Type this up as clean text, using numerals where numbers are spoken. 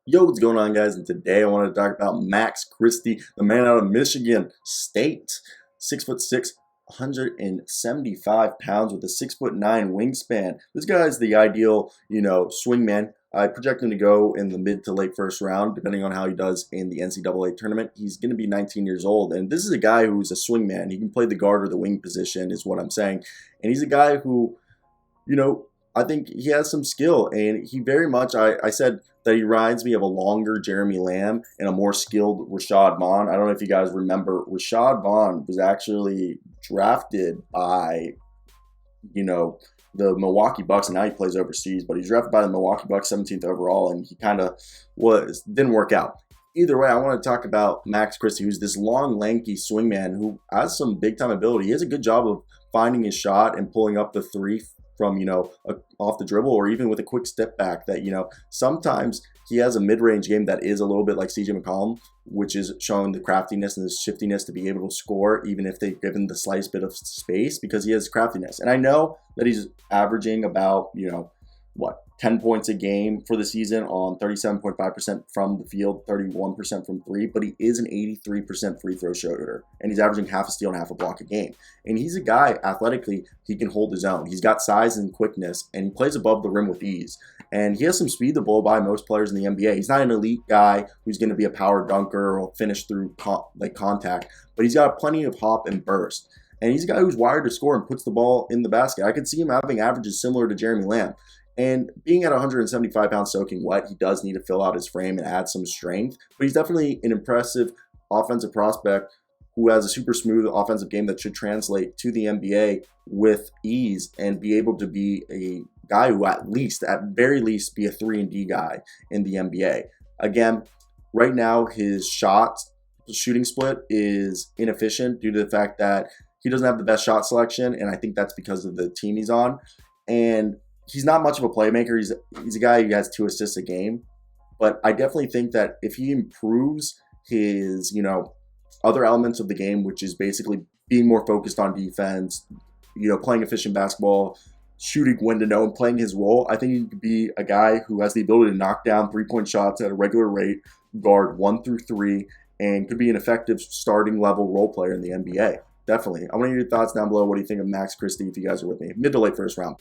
Yo, what's going on, guys? And today I want to talk about Max Christie, the man out of Michigan State. 6'6", 175 pounds with a 6'9" wingspan. This guy is the ideal, swingman. I project him to go in the mid to late first round, depending on how he does in the NCAA tournament. He's going to be 19 years old, and this is a guy who's a swingman. He can play the guard or the wing position, is what I'm saying. And he's a guy who, I think he has some skill, and he very much, I said that he reminds me of a longer Jeremy Lamb and a more skilled Rashad Vaughn. I don't know if you guys remember, Rashad Vaughn was actually drafted by, the Milwaukee Bucks, and now he plays overseas, but he's drafted by the Milwaukee Bucks 17th overall, and he kind of didn't work out. Either way, I want to talk about Max Christie, who's this long, lanky swingman who has some big-time ability. He has a good job of finding his shot and pulling up the three from, off the dribble, or even with a quick step back that, sometimes he has a mid-range game that is a little bit like CJ McCollum, which is showing the craftiness and the shiftiness to be able to score even if they've given the slightest bit of space, because he has craftiness. And I know that he's averaging about, 10 points a game for the season on 37.5% from the field, 31% from three, but he is an 83% free throw shooter, and he's averaging half a steal and half a block a game. And he's a guy, athletically, he can hold his own. He's got size and quickness, and he plays above the rim with ease. And he has some speed to blow by most players in the NBA. He's not an elite guy who's going to be a power dunker or finish through contact, but he's got plenty of hop and burst. And he's a guy who's wired to score and puts the ball in the basket. I could see him having averages similar to Jeremy Lamb. And being at 175 pounds soaking wet, he does need to fill out his frame and add some strength. But he's definitely an impressive offensive prospect who has a super smooth offensive game that should translate to the NBA with ease and be able to be a guy who at very least, be a 3-and-D guy in the NBA. Again, right now his shooting split is inefficient due to the fact that he doesn't have the best shot selection, and I think that's because of the team he's on. And he's not much of a playmaker. He's a guy who has 2 assists a game. But I definitely think that if he improves his, other elements of the game, which is basically being more focused on defense, playing efficient basketball, shooting when to know, and playing his role, I think he could be a guy who has the ability to knock down 3-point shots at a regular rate, guard 1 through 3, and could be an effective starting level role player in the NBA. Definitely. I want to hear your thoughts down below. What do you think of Max Christie if you guys are with me? Mid to late first round.